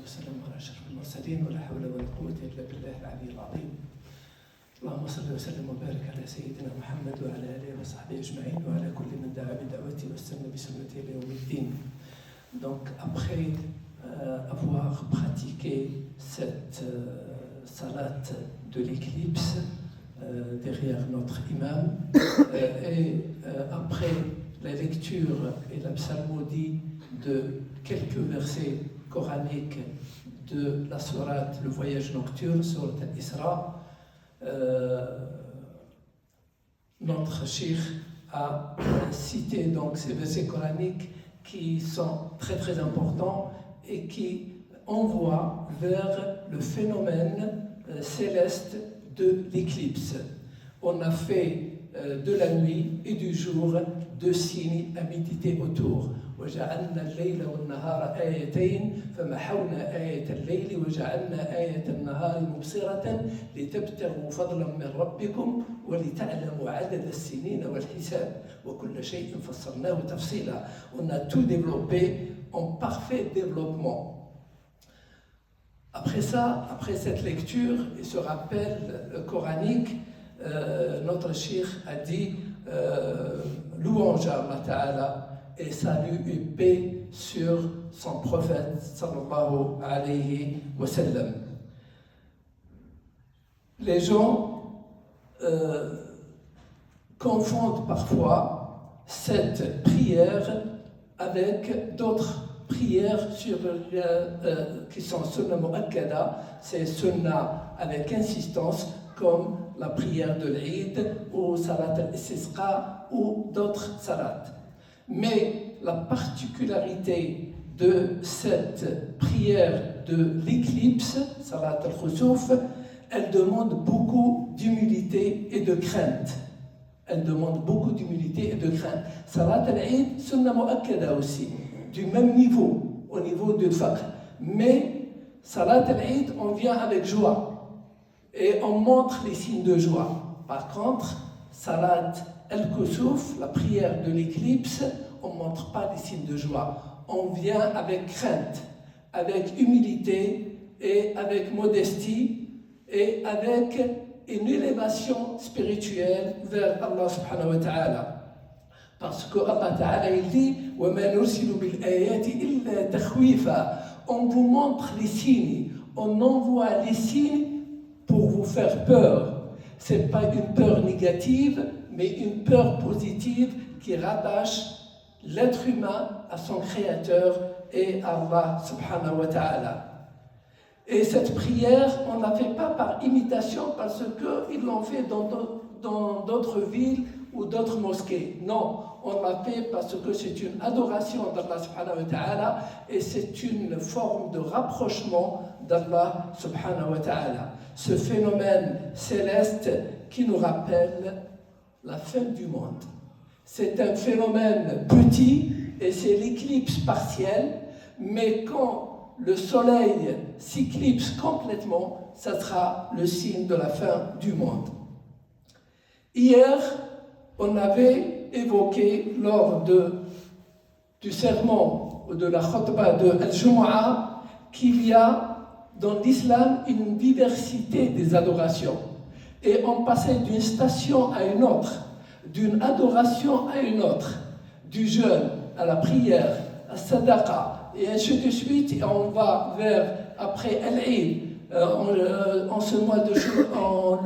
والسلام على أشرف المرسلين ولا حول ولا قوة إلا بالله العلي العظيم. اللهم صل وسلم وبارك على سيدنا محمد وعلى آله وصحبه أجمعين وعلى كل من دعا بدعوته واستنى بسنته إلى يوم الدين. Donc après avoir pratiqué cette salat de l'éclipse derrière notre imam et après la lecture et la psalmodie de quelques versets coraniques de la sourate Le Voyage Nocturne, sourate Al-Isra, notre cheikh a cité donc ces versets coraniques qui sont très très importants et qui envoient vers le phénomène céleste de l'éclipse. On a fait de la nuit et du jour deux signes à méditer autour. وجعلنا الليل والنهار آيتين فمحونا آية الليل وجعلنا آية النهار مبصرة لتبتغوا فضلا من ربكم ولتعلموا عدد السنين والحساب وكل شيء فصلناه تفصيلا. On a tout développé en parfait développement. Après ça, après cette lecture et ce rappel coranique, notre cheikh a dit louange à Allah Ta'ala et salut et paix sur son prophète sallallahu alayhi wa sallam. Les gens confondent parfois cette prière avec d'autres prières qui sont sunnah mu'akkada, c'est sunnah avec insistance comme la prière de l'Eid ou salat al-istisqa ou d'autres salats. Mais la particularité de cette prière de l'éclipse, salat al-khusuf, elle demande beaucoup d'humilité et de crainte. Elle demande beaucoup d'humilité et de crainte. Salat al-Eid, sunnah mu'akkada aussi, du même niveau, au niveau du faqh. Mais salat al-Eid, on vient avec joie. Et on montre les signes de joie. Par contre, salat al-khusuf, la prière de l'éclipse, on ne montre pas les signes de joie. On vient avec crainte, avec humilité et avec modestie et avec une élévation spirituelle vers Allah subhanahu wa ta'ala. Parce que Allah ta'ala il dit وَمَا نُرْسِلُ بِالْآيَاتِ إِلَّا تَخْوِيفًا. On vous montre les signes, on envoie les signes pour vous faire peur. Ce n'est pas une peur négative, mais une peur positive qui rattache l'être humain à son Créateur et à Allah subhanahu wa ta'ala. Et cette prière, on ne la fait pas par imitation parce qu'ils l'ont fait dans d'autres villes ou d'autres mosquées. Non, on l'a fait parce que c'est une adoration d'Allah subhanahu wa ta'ala et c'est une forme de rapprochement d'Allah subhanahu wa ta'ala. Ce phénomène céleste qui nous rappelle la fin du monde. C'est un phénomène petit et c'est l'éclipse partielle, mais quand le soleil s'éclipse complètement, ça sera le signe de la fin du monde. Hier, on avait évoqué lors du sermon ou de la khutbah de Al-Jumu'ah qu'il y a dans l'islam une diversité des adorations. Et on passait d'une station à une autre, d'une adoration à une autre, du jeûne à la prière, à sadaqa, et ainsi de suite, et on va vers, après Al-Eid, le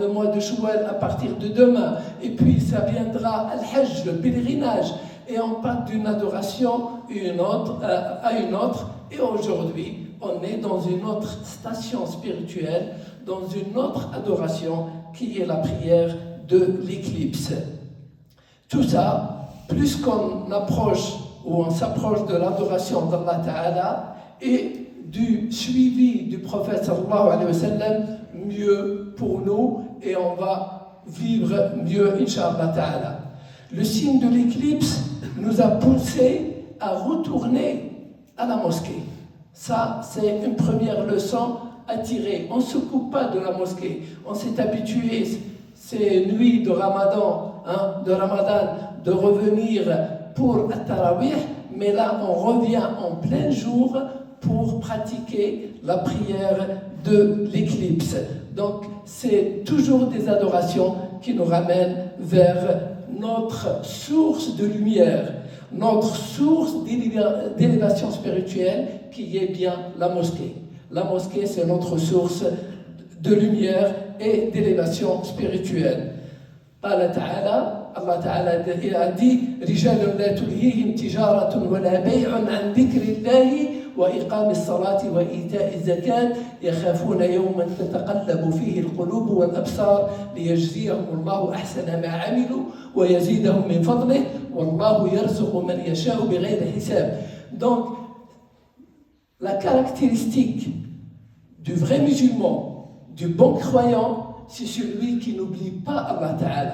mois de Shawwal à partir de demain, et puis ça viendra Al-Hajj, le pèlerinage, et on part d'une adoration à une autre, et aujourd'hui, on est dans une autre station spirituelle, dans une autre adoration qui est la prière de l'éclipse. Tout ça, plus qu'on approche ou on s'approche de l'adoration d'Allah Ta'ala et du suivi du prophète sallallahu alayhi wa sallam, mieux pour nous et on va vivre mieux, Inch'Allah Ta'ala. Le signe de l'éclipse nous a poussé à retourner à la mosquée. Ça, c'est une première leçon à tirer. On ne se coupe pas de la mosquée. On s'est habitué, ces nuits de Ramadan, de revenir pour At-Tarawih, mais là, on revient en plein jour pour pratiquer la prière de l'éclipse. Donc, c'est toujours des adorations qui nous ramènent vers notre source de lumière, notre source d'élévation spirituelle qui est bien la mosquée. La mosquée, c'est notre source de lumière et d'élévation spirituelle. Allah Ta'ala a dit رجال لا تلهيهم تجارة ولا بيع عن ذكر الله وإقام الصلاة وإيتاء الزكاة يخافون يوما تتقلب فيه القلوب والأبصار ليجزيهم الله أحسن ما عملوا ويزيدهم من فضله والله يرزق من يشاء بغير حساب. Donc, la caractéristique du vrai musulman, du bon croyant, c'est celui qui n'oublie pas Allah Ta'ala.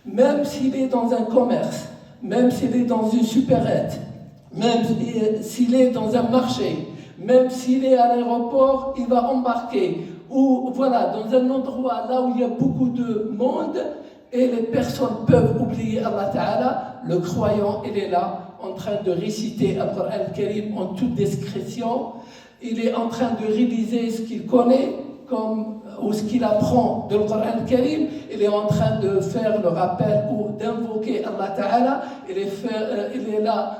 Même s'il est dans un commerce, même s'il est dans une supérette, même s'il est dans un marché, même s'il est à l'aéroport, il va embarquer, ou voilà, dans un endroit là où il y a beaucoup de monde, et les personnes peuvent oublier Allah Ta'ala, le croyant, il est là, en train de réciter Al-Qur'an al-Karim en toute discrétion, il est en train de réviser ce qu'il connaît, ou ce qu'il apprend de Al-Qur'an al-Karim, il est en train de faire le rappel ou d'invoquer Allah Ta'ala, il est là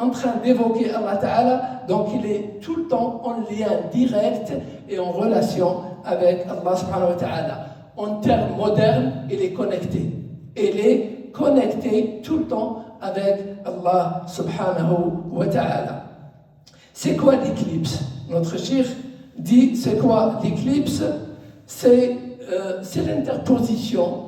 en train d'évoquer Allah Ta'ala, donc il est tout le temps en lien direct et en relation avec Allah Subhanahu wa Ta'ala. En termes modernes, il est connecté. Il est connecté tout le temps avec Allah Subhanahu wa Ta'ala. C'est quoi l'éclipse? Notre cheikh dit, c'est quoi l'éclipse? C'est l'interposition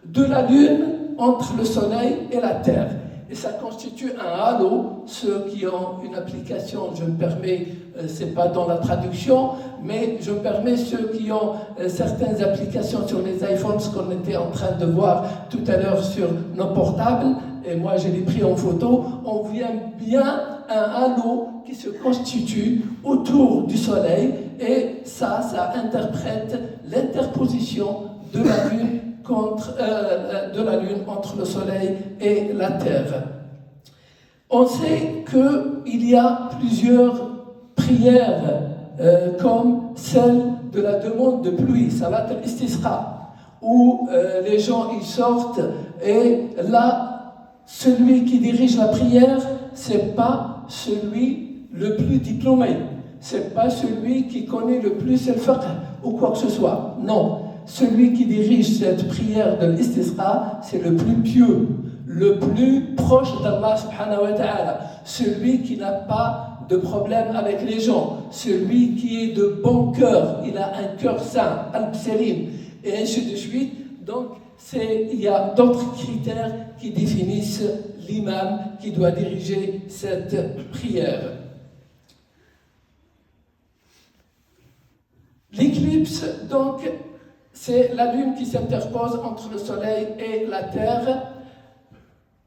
de la lune entre le soleil et la terre. Et ça constitue un halo. Ceux qui ont une application, je me permets, c'est pas dans la traduction, mais je me permets ceux qui ont certaines applications sur les iPhones, ce qu'on était en train de voir tout à l'heure sur nos portables, et moi je l'ai pris en photo, on voit bien un halo qui se constitue autour du soleil, et ça interprète l'interposition de la lune entre le soleil et la terre. On sait qu'il y a plusieurs prières comme celle de la demande de pluie, Salat al-Istisqa, où les gens ils sortent et là, celui qui dirige la prière, c'est pas celui le plus diplômé, c'est pas celui qui connaît le plus le fiqh ou quoi que ce soit, non. Celui qui dirige cette prière de l'istisqa, c'est le plus pieux, le plus proche d'Allah subhanahu wa ta'ala, celui qui n'a pas de problème avec les gens, celui qui est de bon cœur, il a un cœur saint, al-salim, et ainsi de suite. Donc, il y a d'autres critères qui définissent l'imam qui doit diriger cette prière. L'éclipse, donc, c'est la lune qui s'interpose entre le soleil et la terre.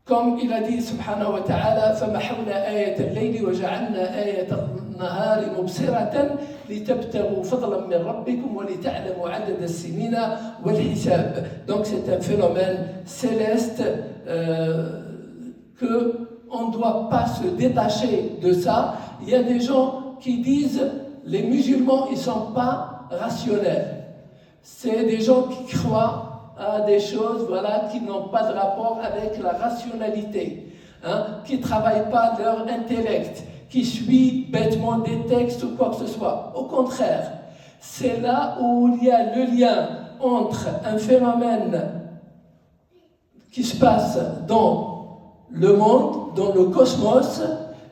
Comme il a dit subhanahu wa ta'ala, فَمَحَوْنَا آيَةَ اللَّيْلِ وَجَعَلْنَا آيَةَ النَّهَارِ مُبْصِرَةً لِتَبْتَغُوا فَضْلًا مِنْ رَبِّكُمْ وَلِتَعْلَمُوا عَدَدَ السِّنِينَ وَالْحِسَابَ. Donc c'est un phénomène céleste qu'on ne doit pas se détacher de ça. Il y a des gens qui disent les musulmans ils ne sont pas rationnels. C'est des gens qui croient à des choses qui n'ont pas de rapport avec la rationalité, qui ne travaillent pas leur intellect, qui suivent bêtement des textes ou quoi que ce soit. Au contraire, c'est là où il y a le lien entre un phénomène qui se passe dans le monde, dans le cosmos,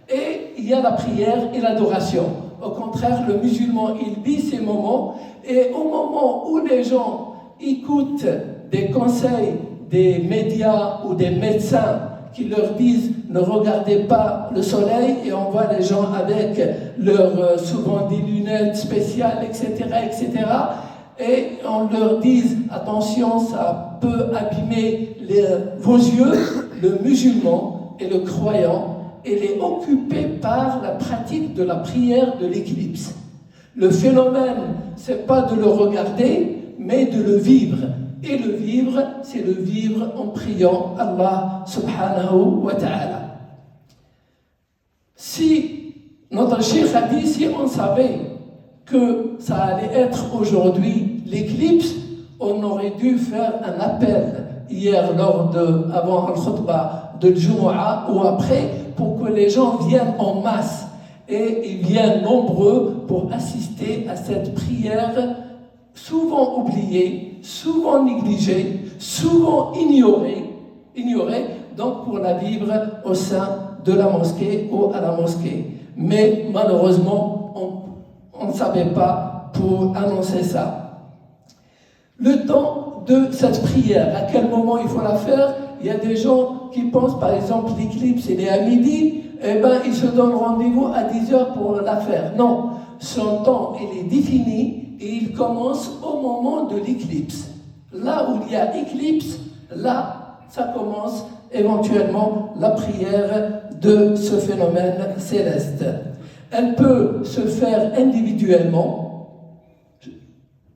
et il y a la prière et l'adoration. Au contraire, le musulman, il vit ces moments, et au moment où les gens écoutent des conseils des médias ou des médecins qui leur disent ne regardez pas le soleil, et on voit les gens avec souvent des lunettes spéciales, etc., et on leur dit attention, ça peut abîmer vos yeux. Le musulman et le croyant, il est occupé par la pratique de la prière de l'éclipse. Le phénomène, c'est pas de le regarder, mais de le vivre. Et le vivre, c'est le vivre en priant Allah subhanahu wa ta'ala. Si Notre cheikh a dit, si on savait que ça allait être aujourd'hui l'éclipse, on aurait dû faire un appel hier avant le khutbah de Jumu'ah ou après pour que les gens viennent en masse et ils viennent nombreux pour assister à cette prière souvent oubliée, souvent négligée, souvent ignorée, donc pour la vivre au sein de la mosquée ou à la mosquée. Mais malheureusement, on ne savait pas pour annoncer ça. Le temps de cette prière, à quel moment il faut la faire? Il y a des gens qui pensent, par exemple, l'éclipse, il est à midi, ils se donnent rendez-vous à 10h pour la faire. Non, son temps, il est défini et il commence au moment de l'éclipse. Là où il y a éclipse, là, ça commence éventuellement la prière de ce phénomène céleste. Elle peut se faire individuellement.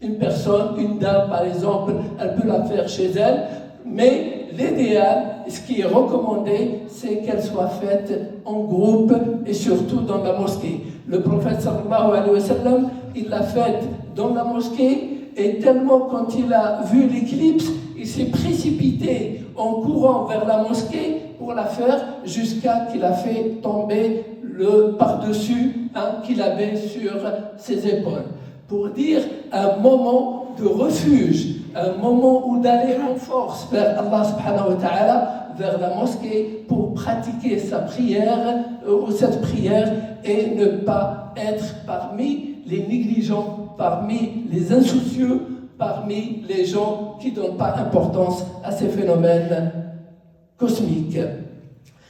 Une personne, une dame par exemple, elle peut la faire chez elle, mais l'idéal, ce qui est recommandé, c'est qu'elle soit faite en groupe et surtout dans la mosquée. Le prophète sallallahu alayhi wa sallam, il l'a faite dans la mosquée et tellement quand il a vu l'éclipse, il s'est précipité en courant vers la mosquée pour la faire jusqu'à qu'il a fait tomber le par-dessus qu'il avait sur ses épaules. Pour dire un moment de refuge, un moment où d'aller en force vers Allah subhanahu wa ta'ala, vers la mosquée pour pratiquer sa prière ou cette prière et ne pas être parmi les négligents, parmi les insoucieux, parmi les gens qui ne donnent pas importance à ces phénomènes cosmiques.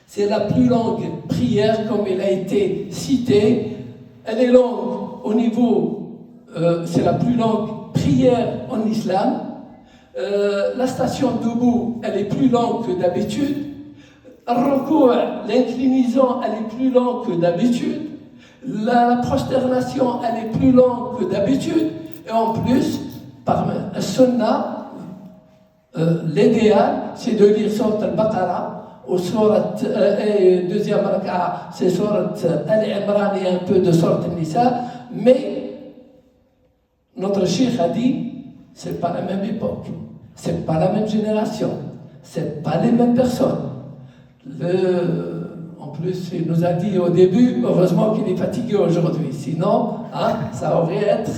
C'est la plus longue prière comme elle a été citée. Elle est longue au niveau c'est la plus longue prière en islam. La station debout, elle est plus longue que d'habitude. L'inclinaison, elle est plus longue que d'habitude. La prosternation, elle est plus longue que d'habitude. Et en plus, par sunnah, l'idéal, c'est de lire Surat al-Baqarah ou Surat, deuxième raka'a, c'est Surat al-Imran et un peu de Surat al-Nisa, mais notre cheikh a dit, c'est pas la même époque, c'est pas la même génération, c'est pas les mêmes personnes. En plus, il nous a dit au début, heureusement qu'il est fatigué aujourd'hui, sinon, ça aurait été,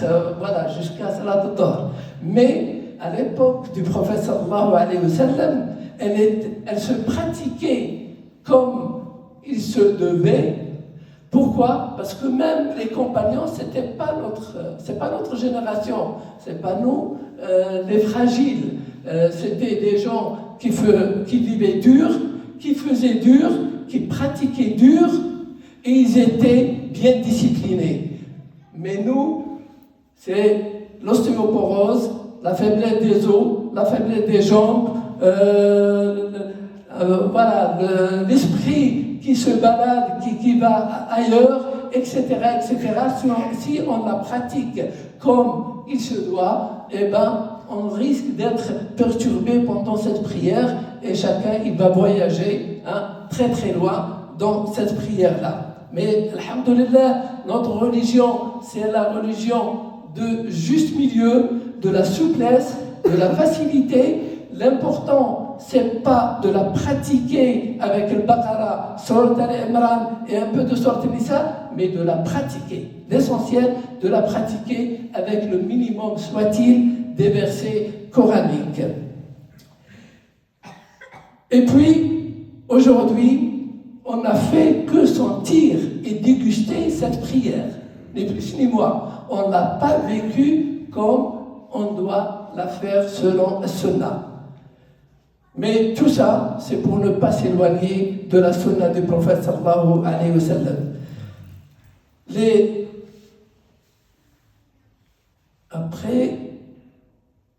jusqu'à Salat al-Dhuhr. Mais à l'époque du prophète sallallahu alayhi wa sallam, elle se pratiquait comme il se devait. Pourquoi? Parce que même les compagnons, c'est pas notre génération, c'est pas nous, les fragiles. C'était des gens qui vivaient dur, qui faisaient dur, qui pratiquaient dur, et ils étaient bien disciplinés. Mais nous, c'est l'ostéoporose, la faiblesse des os, la faiblesse des jambes, l'esprit qui se balade, qui va ailleurs, etc., etc. Si on la pratique comme il se doit, on risque d'être perturbé pendant cette prière et chacun il va voyager très très loin dans cette prière-là. Mais, alhamdoulilah, notre religion, c'est la religion de juste milieu, de la souplesse, de la facilité. L'important, c'est pas de la pratiquer avec le Baqarah, Surat al-Imran et un peu de Surat al-Nisa, mais de la pratiquer. L'essentiel, de la pratiquer avec le minimum soit-il des versets coraniques. Et puis, aujourd'hui, on n'a fait que sentir et déguster cette prière, ni plus ni moins. On ne l'a pas vécue comme on doit la faire selon le sunnah. Mais tout ça, c'est pour ne pas s'éloigner de la sunna du prophète sallallahu alayhi wa sallam.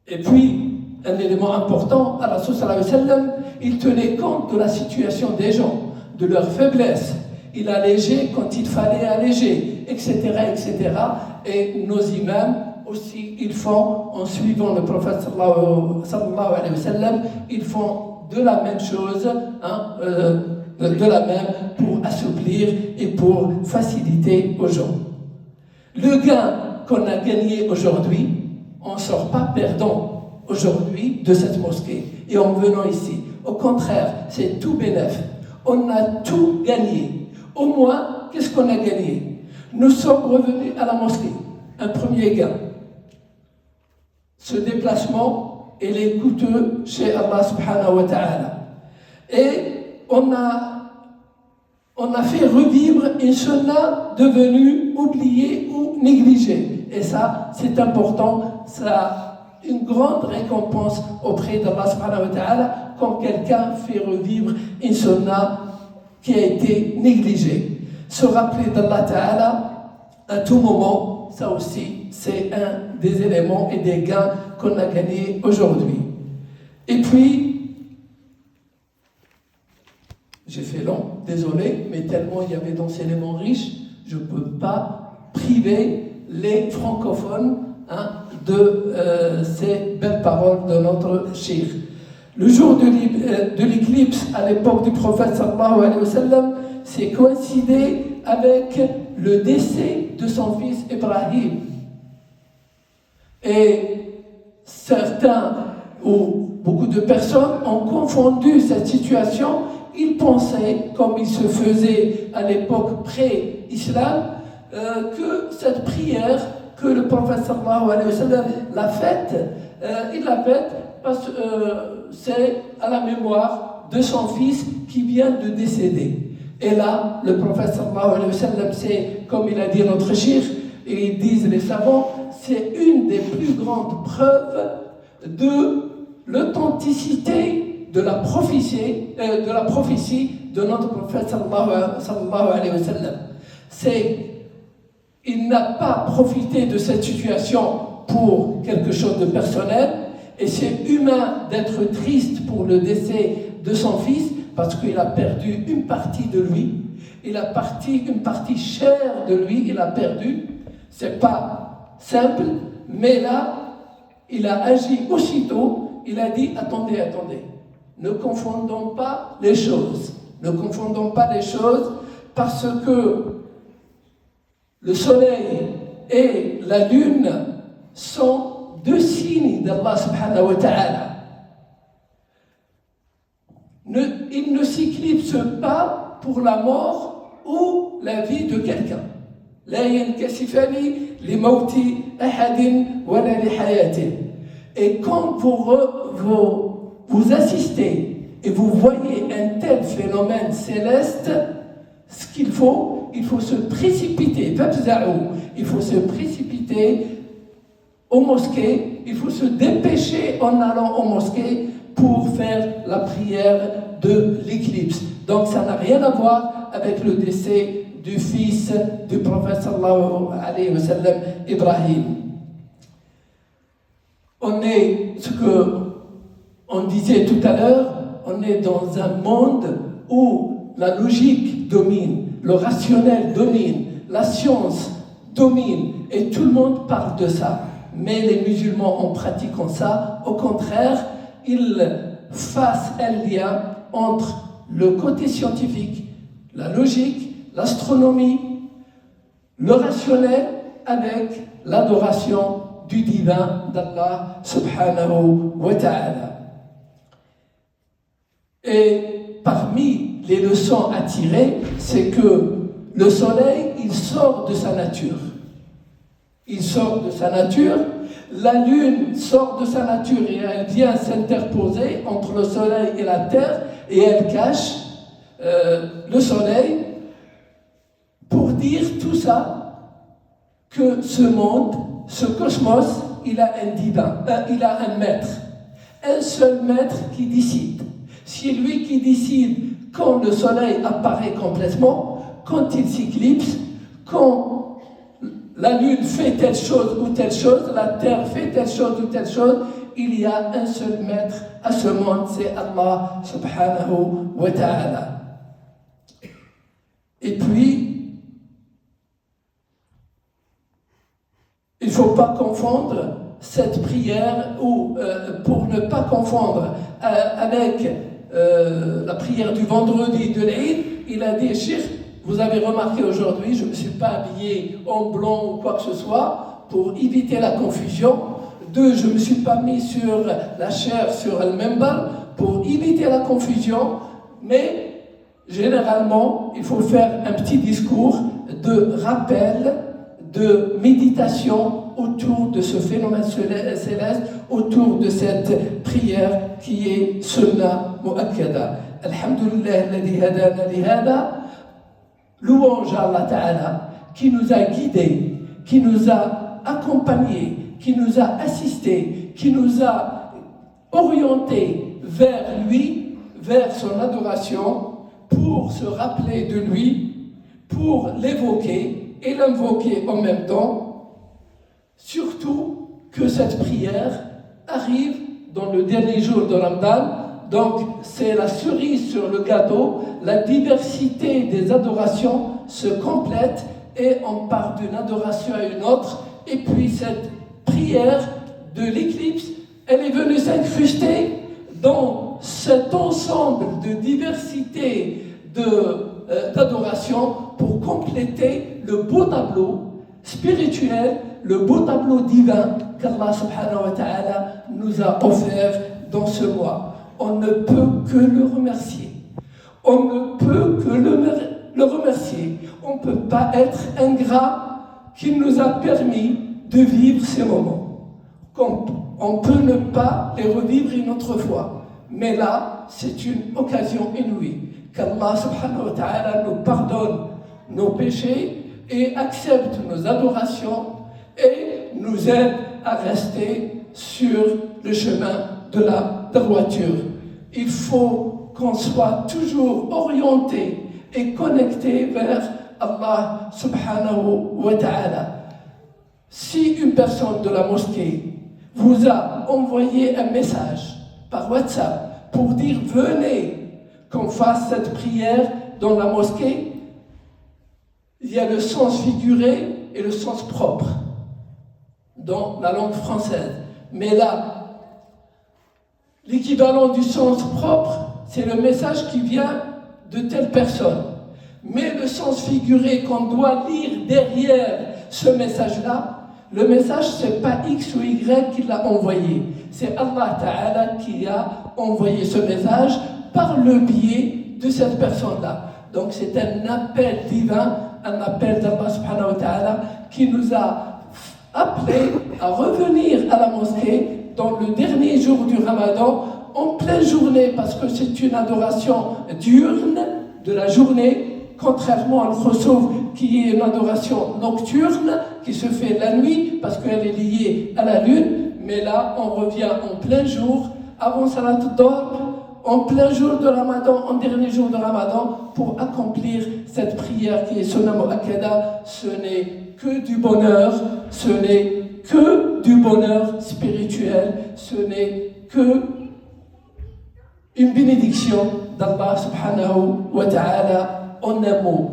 Et puis, un élément important, Rasul sallallahu alayhi wa sallam, il tenait compte de la situation des gens, de leur faiblesse. Il allégeait quand il fallait alléger, etc., etc. Et nos imams aussi, ils font, en suivant le prophète sallallahu alayhi wa sallam, ils font de la même chose, de la même pour assouplir dire, et pour faciliter aux gens. Le gain qu'on a gagné aujourd'hui, on ne sort pas perdant aujourd'hui de cette mosquée et en venant ici. Au contraire, c'est tout bénéf. On a tout gagné. Au moins, qu'est-ce qu'on a gagné? Nous sommes revenus à la mosquée. Un premier gain. Ce déplacement, il est coûteux chez Allah subhanahu wa ta'ala. Et on a fait revivre une sunna devenue oubliée ou négligée. Et ça, c'est important. Ça a une grande récompense auprès d'Allah subhanahu wa ta'ala quand quelqu'un fait revivre une sunna qui a été négligée. Se rappeler d'Allah ta'ala à tout moment, ça aussi, c'est un des éléments et des gains qu'on a gagnés aujourd'hui. Et puis, j'ai fait long, désolé, mais tellement il y avait d'enseignements riches, je ne peux pas priver les francophones de ces belles paroles de notre cheikh. Le jour de l'éclipse, à l'époque du prophète sallallahu alayhi wa sallam, c'est coïncidé avec le décès de son fils Ibrahim. Et certains, ou beaucoup de personnes, ont confondu cette situation. Ils pensaient, comme il se faisait à l'époque pré-islam, que cette prière que le prophète sallallahu alayhi wa sallam l'a faite, il l'a faite parce que c'est à la mémoire de son fils qui vient de décéder. Et là, le prophète sallallahu alayhi wa sallam, c'est, comme il a dit notre cheikh, et ils disent les savants, c'est une des plus grandes preuves de l'authenticité de la prophétie de notre prophète sallallahu alayhi wa sallam. Il n'a pas profité de cette situation pour quelque chose de personnel, et c'est humain d'être triste pour le décès de son fils, parce qu'il a perdu une partie de lui, une partie chère de lui, il a perdu. C'est pas simple, mais là, il a agi aussitôt, il a dit, attendez, ne confondons pas les choses. Ne confondons pas les choses, parce que le soleil et la lune sont deux signes d'Allah subhanahu wa ta'ala. Il ne s'éclipse pas pour la mort ou la vie de quelqu'un. La yankasifani li mauti ahadin wala li hayatin. Et quand vous assistez et vous voyez un tel phénomène céleste, ce qu'il faut se précipiter. Il faut se précipiter aux mosquées, il faut se dépêcher en allant aux mosquées pour faire la prière de l'éclipse. Donc ça n'a rien à voir avec le décès du fils du prophète sallallahu alayhi wa sallam, Ibrahim. On est, ce qu'on disait tout à l'heure, on est dans un monde où la logique domine, le rationnel domine, la science domine, et tout le monde parle de ça. Mais les musulmans, en pratiquant ça, au contraire, ils fassent un lien entre le côté scientifique, la logique, l'astronomie, le rationnel avec l'adoration du divin d'Allah subhanahu wa ta'ala. Et parmi les leçons à tirer, c'est que le soleil, il sort de sa nature. Il sort de sa nature, la lune sort de sa nature et elle vient s'interposer entre le soleil et la terre et elle cache le soleil pour dire tout ça, que ce monde, ce cosmos, il a un divin, il a un maître, un seul maître qui décide. C'est lui qui décide quand le soleil apparaît complètement, quand il s'éclipse, quand la lune fait telle chose ou telle chose, la terre fait telle chose ou telle chose. Il y a un seul maître à ce monde, c'est Allah subhanahu wa ta'ala. Et puis, il ne faut pas confondre cette prière, ou pour ne pas confondre avec la prière du vendredi de l'Eid, il a dit, Cheikh, vous avez remarqué aujourd'hui, je ne me suis pas habillé en blanc ou quoi que ce soit pour éviter la confusion. 2, je ne me suis pas mis sur la chair, sur le membre pour éviter la confusion. Mais généralement, il faut faire un petit discours de rappel, de méditation autour de ce phénomène céleste, autour de cette prière qui est Sunnah Mu'akkada. Alhamdulillah alladhi hadana li hada. Louange à Allah Ta'ala qui nous a guidés, qui nous a accompagnés, qui nous a assistés, qui nous a orientés vers lui, vers son adoration, pour se rappeler de lui, pour l'évoquer et l'invoquer en même temps. Surtout que cette prière arrive dans le dernier jour de Ramadan. Donc c'est la cerise sur le gâteau, la diversité des adorations se complète et on part d'une adoration à une autre. Et puis cette prière de l'éclipse, elle est venue s'incruster dans cet ensemble de diversité d'adoration pour compléter le beau tableau spirituel, le beau tableau divin qu'Allah subhanahu wa ta'ala nous a offert dans ce mois. On ne peut que le remercier. On ne peut que le remercier. On ne peut pas être ingrat qu'il nous a permis de vivre ces moments. On peut ne pas les revivre une autre fois. Mais là, c'est une occasion inouïe. Qu'Allah subhanahu wa ta'ala nous pardonne nos péchés et accepte nos adorations et nous aide à rester sur le chemin de la droiture. Il faut qu'on soit toujours orienté et connecté vers Allah subhanahu wa ta'ala. Si une personne de la mosquée vous a envoyé un message par WhatsApp pour dire venez qu'on fasse cette prière dans la mosquée, il y a le sens figuré et le sens propre dans la langue française. Mais là, l'équivalent du sens propre, c'est le message qui vient de telle personne. Mais le sens figuré qu'on doit lire derrière ce message-là, le message, c'est pas X ou Y qui l'a envoyé. C'est Allah Ta'ala qui a envoyé ce message par le biais de cette personne-là. Donc c'est un appel divin, un appel d'Allah Subhanahu wa Ta'ala qui nous a appelés à revenir à la mosquée dans le dernier jour du Ramadan, en pleine journée, parce que c'est une adoration diurne de la journée, contrairement à l'Khusuf qui est une adoration nocturne qui se fait la nuit parce qu'elle est liée à la lune. Mais là, on revient en plein jour, avant Salat al-Dohr, en plein jour de Ramadan, en dernier jour de Ramadan, pour accomplir cette prière qui est Sunnah Mu'akkada. Ce n'est que du bonheur, ce n'est que du bonheur spirituel, ce n'est que une bénédiction d'Allah subhanahu wa ta'ala en un mot.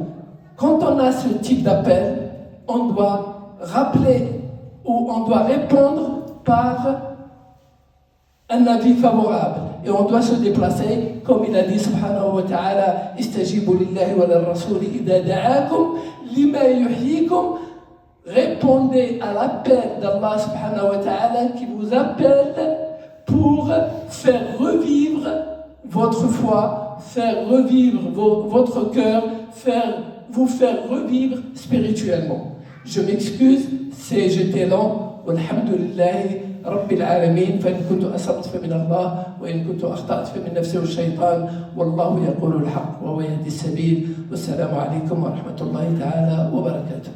Quand on a ce type d'appel, on doit rappeler ou on doit répondre par un avis favorable. Et on doit se déplacer, comme il a dit subhanahu wa ta'ala, istajibu lillahi wa lirrasuli idha da'akum lima yuhyikum. Répondez à l'appel d'Allah subhanahu wa ta'ala qui vous appelle pour faire revivre votre foi, faire revivre votre cœur, vous faire revivre spirituellement. Je m'excuse, j'étais lent. Walhamdulillahi Rabbil Alamin. فإن كنت أصبت فمن الله وإن كنت أخطأت فمن نفسي والشيطان والله يقول الحق وهو يهدي السبيل والسلام عليكم ورحمة الله تعالى وبركاته.